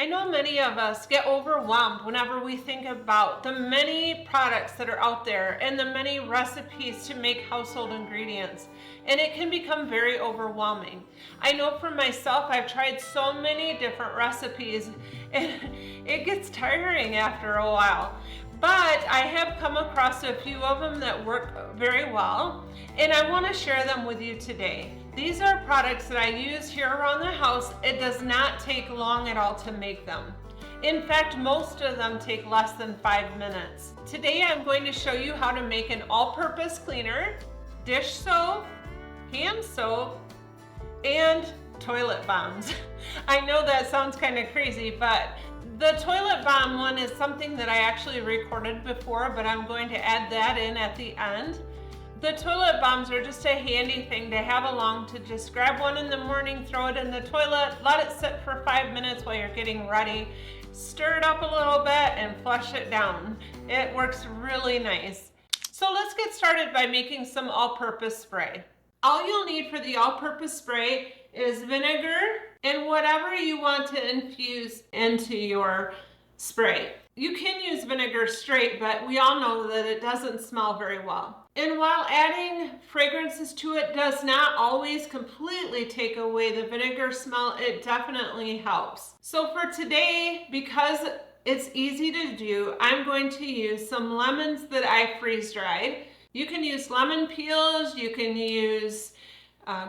I know many of us get overwhelmed whenever we think about the many products that are out there and the many recipes to make household ingredients, and it can become very overwhelming. I know for myself, I've tried so many different recipes and it gets tiring after a while. But I have come across a few of them that work very well, and I want to share them with you today. These are products that I use here around the house. It does not take long at all to make them. In fact, most of them take less than 5 minutes. Today I'm going to show you how to make an all-purpose cleaner, dish soap, hand soap, and toilet bombs. I know that sounds kind of crazy, but the toilet bomb one is something that I actually recorded before, but I'm going to add that in at the end. The toilet bombs are just a handy thing to have along, to just grab one in the morning, throw it in the toilet, let it sit for 5 minutes while you're getting ready, stir it up a little bit and flush it down. It works really nice. So let's get started by making some all-purpose spray. All you'll need for the all-purpose spray is vinegar and whatever you want to infuse into your spray. You can use vinegar straight, but we all know that it doesn't smell very well. And while adding fragrances to it does not always completely take away the vinegar smell, it definitely helps. So for today, because it's easy to do, I'm going to use some lemons that I freeze dried. You can use lemon peels, you can use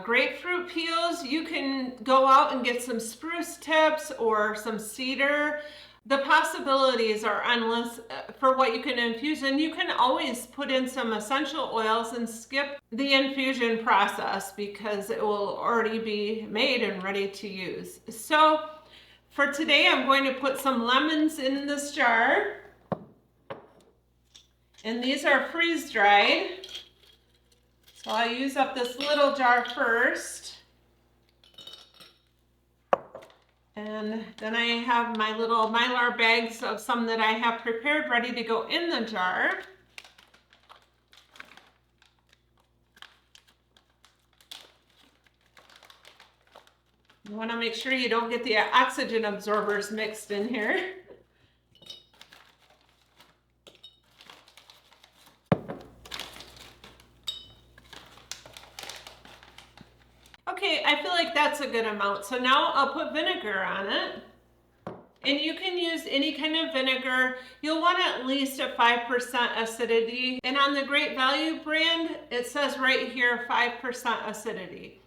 grapefruit peels, you can go out and get some spruce tips or some cedar. The possibilities are endless for what you can infuse, and you can always put in some essential oils and skip the infusion process because it will already be made and ready to use. So for today, I'm going to put some lemons in this jar, and these are freeze dried. So I'll use up this little jar first. And then I have my little Mylar bags of some that I have prepared ready to go in the jar. You want to make sure you don't get the oxygen absorbers mixed in here. Okay, I feel like that's a good amount. So now I'll put vinegar on it. And you can use any kind of vinegar. You'll want at least a 5% acidity. And on the Great Value brand, it says right here 5% acidity.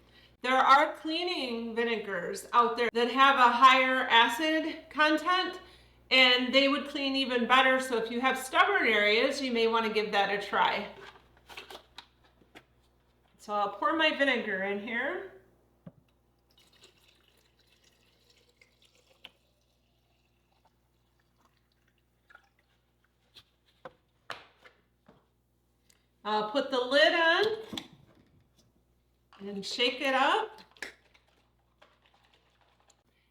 There are cleaning vinegars out there that have a higher acid content, and they would clean even better. So if you have stubborn areas, you may want to give that a try. So I'll pour my vinegar in here. I'll put the lid on and shake it up.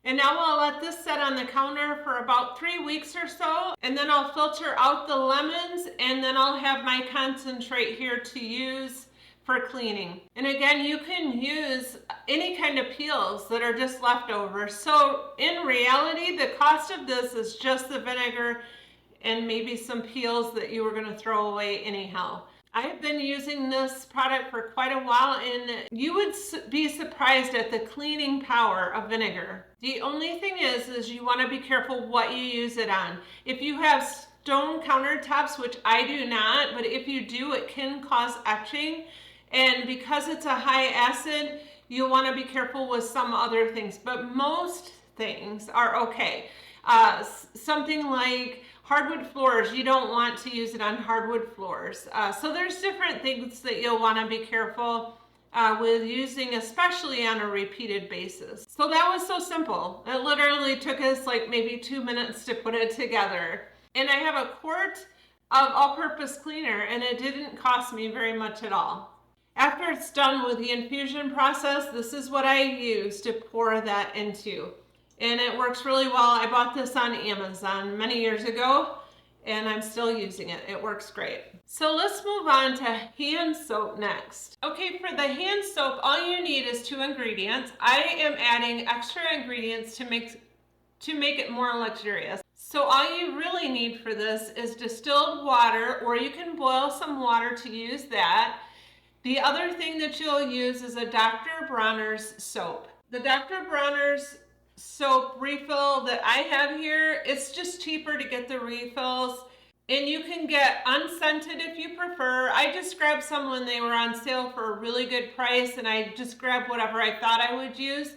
And now I'll let this set on the counter for about 3 weeks or so, and then I'll filter out the lemons, and then I'll have my concentrate here to use for cleaning. And again, you can use any kind of peels that are just leftover. So in reality, the cost of this is just the vinegar and maybe some peels that you were going to throw away anyhow. I've been using this product for quite a while, and you would be surprised at the cleaning power of vinegar. The only thing is you want to be careful what you use it on. If you have stone countertops, which I do not, but if you do, it can cause etching. And because it's a high acid, you want to be careful with some other things, but most things are okay. Something like hardwood floors, you don't want to use it on hardwood floors. So there's different things that you'll want to be careful with using, especially on a repeated basis. So that was so simple. It literally took us like maybe 2 minutes to put it together. And I have a quart of all-purpose cleaner, and it didn't cost me very much at all. After it's done with the infusion process, this is what I use to pour that into. And it works really well. I bought this on Amazon many years ago, and I'm still using it. It works great. So let's move on to hand soap next. Okay, for the hand soap, all you need is 2 ingredients. I am adding extra ingredients to make to make it more luxurious. So all you really need for this is distilled water, or you can boil some water to use that. The other thing that you'll use is a Dr. Bronner's soap. The Dr. Bronner's soap refill that I have here, it's just cheaper to get the refills. And you can get unscented if you prefer. I just grabbed some when they were on sale for a really good price, and I just grabbed whatever I thought I would use.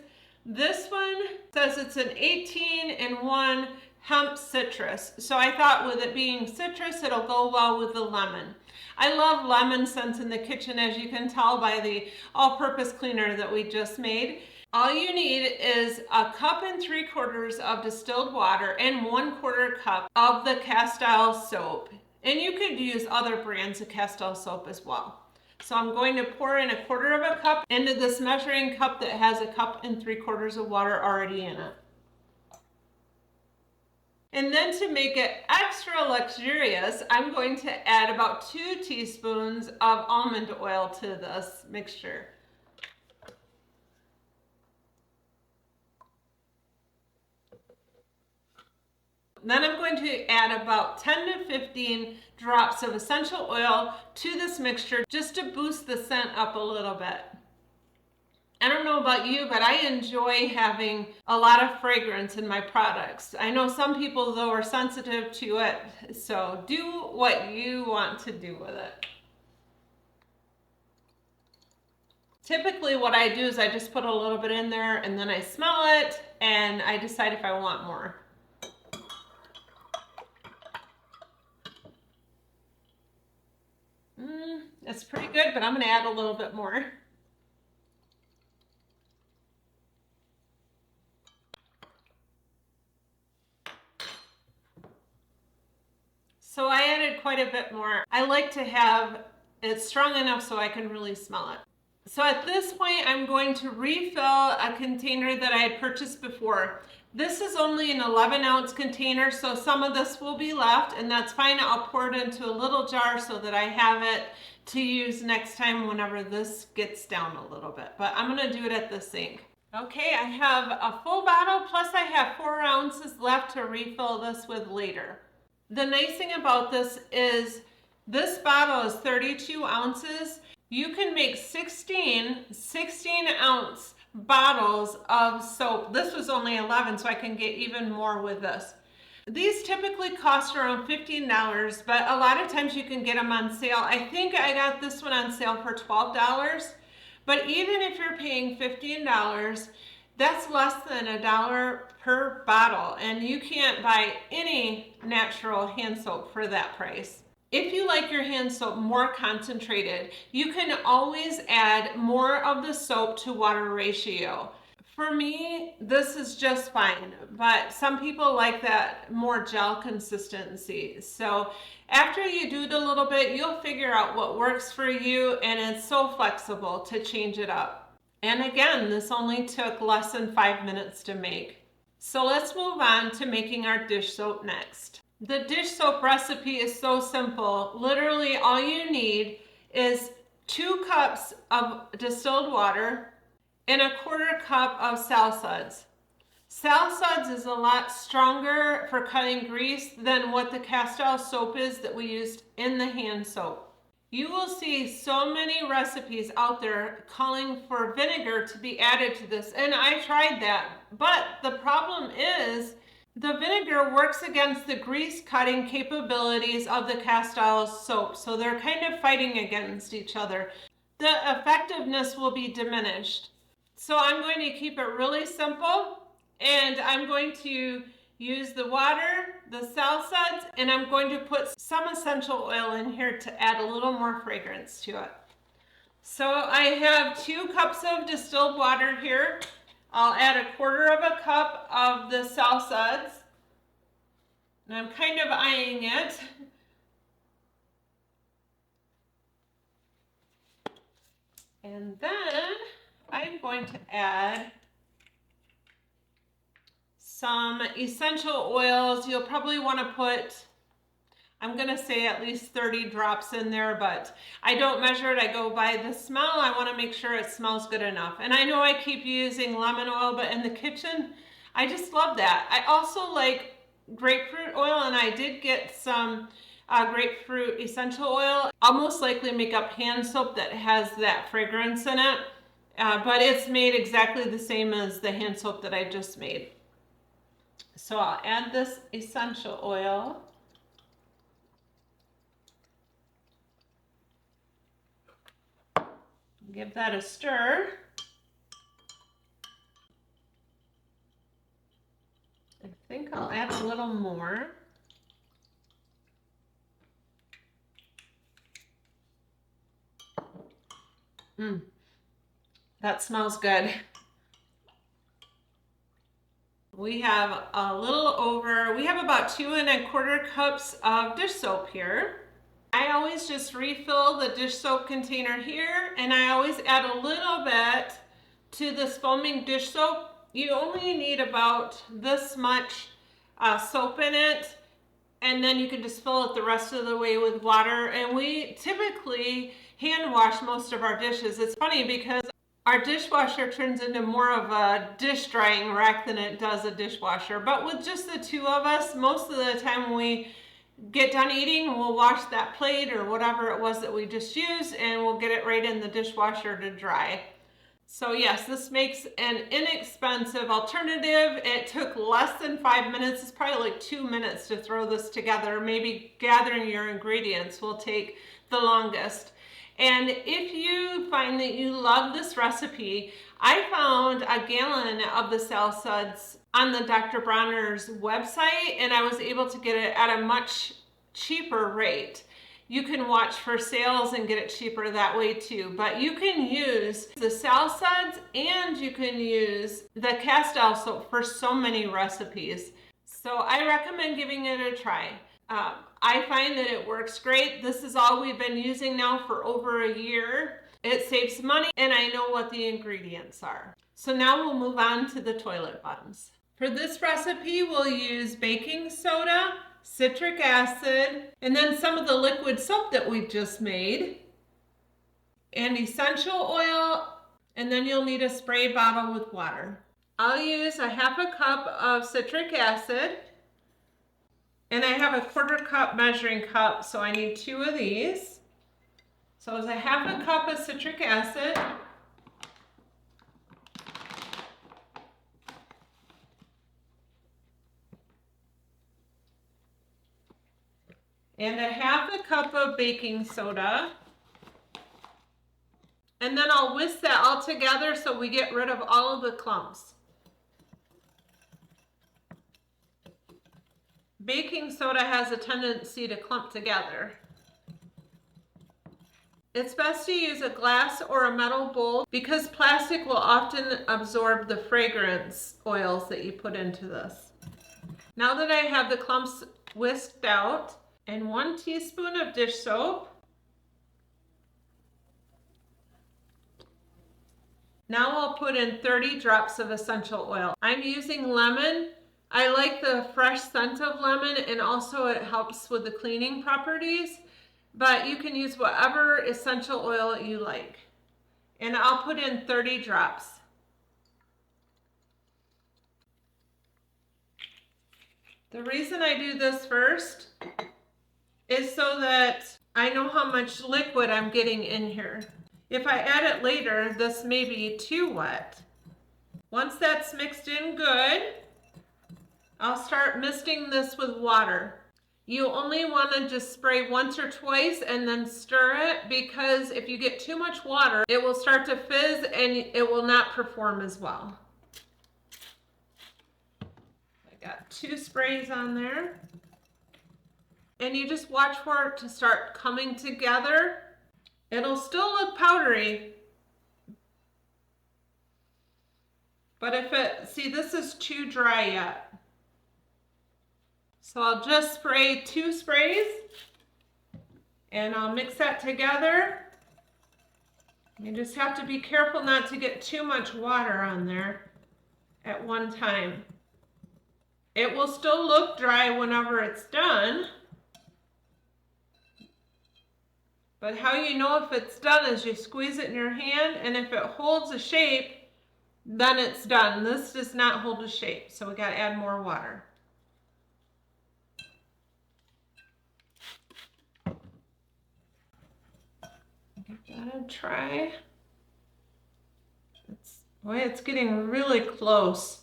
This one says it's an 18-in-1 hemp citrus. So I thought with it being citrus, it'll go well with the lemon. I love lemon scents in the kitchen, as you can tell by the all-purpose cleaner that we just made. All you need is a 1 3/4 cups of distilled water and 1/4 cup of the castile soap. And you could use other brands of castile soap as well. So I'm going to pour in 1/4 cup into this measuring cup that has 1 3/4 cups of water already in it. And then to make it extra luxurious, I'm going to add about 2 teaspoons of almond oil to this mixture. Then I'm going to add about 10 to 15 drops of essential oil to this mixture just to boost the scent up a little bit. I don't know about you, but I enjoy having a lot of fragrance in my products. I know some people, though, are sensitive to it, so do what you want to do with it. Typically what I do is I just put a little bit in there and then I smell it and I decide if I want more. That's pretty good, but I'm going to add a little bit more. So I added quite a bit more. I like to have it strong enough so I can really smell it. So at this point, I'm going to refill a container that I had purchased before. This is only an 11-ounce container, so some of this will be left, and that's fine. I'll pour it into a little jar so that I have it to use next time whenever this gets down a little bit. But I'm going to do it at the sink. Okay, I have a full bottle, plus I have 4 ounces left to refill this with later. The nice thing about this is this bottle is 32 ounces. You can make 16-ounce bottles of soap. This was only 11, so I can get even more with this. These typically cost around $15, but a lot of times you can get them on sale. I think I got this one on sale for $12, but even if you're paying $15, that's less than $1 per bottle, and you can't buy any natural hand soap for that price. If you like your hand soap more concentrated, you can always add more of the soap to water ratio. For me, this is just fine, but some people like that more gel consistency. So after you do it a little bit, you'll figure out what works for you, and it's so flexible to change it up. And again, this only took less than 5 minutes to make. So let's move on to making our dish soap next. The dish soap recipe is so simple. Literally all you need is 2 cups of distilled water and 1/4 cup of sal suds. Sal suds is a lot stronger for cutting grease than what the castile soap is that we used in the hand soap. You will see so many recipes out there calling for vinegar to be added to this, and I tried that. But the problem is the vinegar works against the grease cutting capabilities of the castile soap, so they're kind of fighting against each other. The effectiveness will be diminished. So I'm going to keep it really simple, and I'm going to use the water, the sal suds, and I'm going to put some essential oil in here to add a little more fragrance to it. So I have 2 cups of distilled water here. I'll add 1/4 cup of the sal suds, and I'm kind of eyeing it. And then I'm going to add some essential oils. You'll probably want to put, I'm going to say at least 30 drops in there, but I don't measure it. I go by the smell. I want to make sure it smells good enough. And I know I keep using lemon oil, but in the kitchen, I just love that. I also like grapefruit oil, and I did get some grapefruit essential oil. I'll most likely make up hand soap that has that fragrance in it, but it's made exactly the same as the hand soap that I just made. So I'll add this essential oil. Give that a stir. I think I'll add a little more. That smells good. We have about 2¼ cups of dish soap here. I always just refill the dish soap container here, and I always add a little bit to this foaming dish soap. You only need about this much soap in it, and then you can just fill it the rest of the way with water. And we typically hand wash most of our dishes. It's funny because our dishwasher turns into more of a dish drying rack than it does a dishwasher. But with just the two of us, most of the time when we get done eating, we'll wash that plate or whatever it was that we just used, and we'll get it right in the dishwasher to dry. So yes, this makes an inexpensive alternative. It took less than 5 minutes. It's probably like 2 minutes to throw this together. Maybe gathering your ingredients will take the longest. And if you find that you love this recipe, I found a gallon of the salsas on the Dr. Bronner's website, and I was able to get it at a much cheaper rate. You can watch for sales and get it cheaper that way too. But you can use the salsas and you can use the castile soap for so many recipes. So I recommend giving it a try. I find that it works great. This is all we've been using now for over a year. It saves money, and I know what the ingredients are. So now we'll move on to the toilet buttons. For this recipe, we'll use baking soda, citric acid, and then some of the liquid soap that we've just made, and essential oil, and then you'll need a spray bottle with water. I'll use a ½ cup of citric acid, and I have a ¼ cup measuring cup, so I need 2 of these. So it's a ½ cup of citric acid, and a ½ cup of baking soda. And then I'll whisk that all together so we get rid of all of the clumps. Baking soda has a tendency to clump together. It's best to use a glass or a metal bowl because plastic will often absorb the fragrance oils that you put into this. Now that I have the clumps whisked out, and 1 teaspoon of dish soap. Now I'll put in 30 drops of essential oil. I'm using lemon. I like the fresh scent of lemon, and also it helps with the cleaning properties, but you can use whatever essential oil you like. And I'll put in 30 drops. The reason I do this first is so that I know how much liquid I'm getting in here. If I add it later, this may be too wet. Once that's mixed in good, I'll start misting this with water. You only want to just spray once or twice and then stir it, because if you get too much water, it will start to fizz and it will not perform as well. I got 2 sprays on there. And you just watch for it to start coming together. It'll still look powdery. But see, this is too dry yet. So I'll just spray 2 sprays and I'll mix that together. You just have to be careful not to get too much water on there at one time. It will still look dry whenever it's done. But how you know if it's done is you squeeze it in your hand, and if it holds a shape, then it's done. This does not hold a shape, so we gotta add more water. Give that a try. It's getting really close.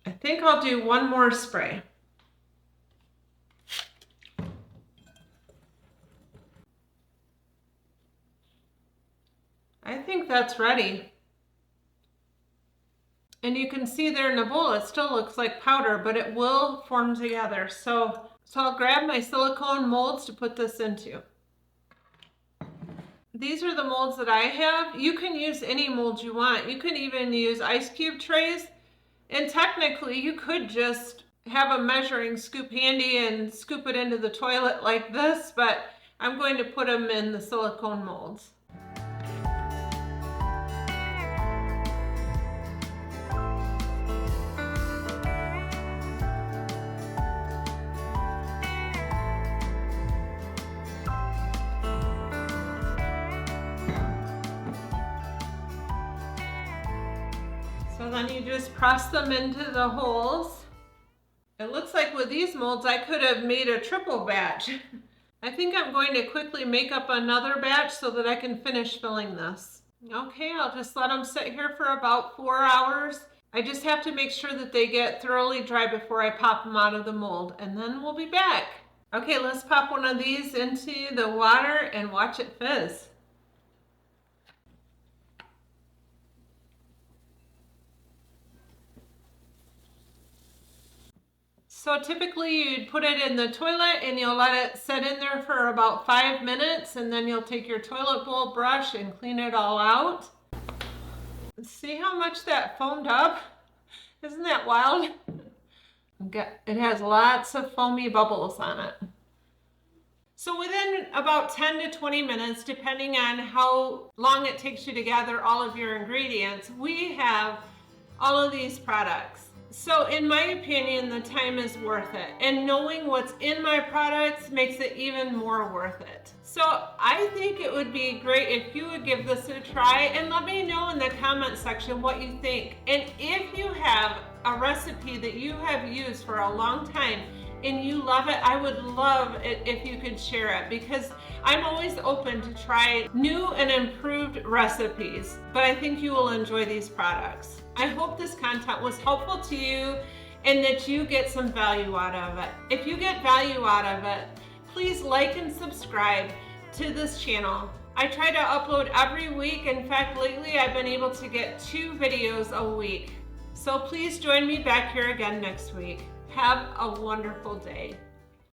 I think I'll do one more spray. I think that's ready. And you can see there in the bowl, it still looks like powder, but it will form together. So I'll grab my silicone molds to put this into. These are the molds that I have. You can use any mold you want. You can even use ice cube trays. And technically, you could just have a measuring scoop handy and scoop it into the toilet like this, but I'm going to put them in the silicone molds. So then you just press them into the holes. It looks like with these molds, I could have made a triple batch. I think I'm going to quickly make up another batch so that I can finish filling this. Okay, I'll just let them sit here for about 4 hours. I just have to make sure that they get thoroughly dry before I pop them out of the mold, and then we'll be back. Okay, let's pop one of these into the water and watch it fizz. So typically you'd put it in the toilet and you'll let it sit in there for about 5 minutes, and then you'll take your toilet bowl brush and clean it all out. See how much that foamed up? Isn't that wild? It has lots of foamy bubbles on it. So within about 10 to 20 minutes, depending on how long it takes you to gather all of your ingredients, we have all of these products. So in my opinion, the time is worth it. And knowing what's in my products makes it even more worth it. So I think it would be great if you would give this a try and let me know in the comment section what you think. And if you have a recipe that you have used for a long time and you love it, I would love it if you could share it, because I'm always open to try new and improved recipes, but I think you will enjoy these products. I hope this content was helpful to you and that you get some value out of it. If you get value out of it, please like and subscribe to this channel. I try to upload every week. In fact, lately I've been able to get 2 videos a week. So please join me back here again next week. Have a wonderful day.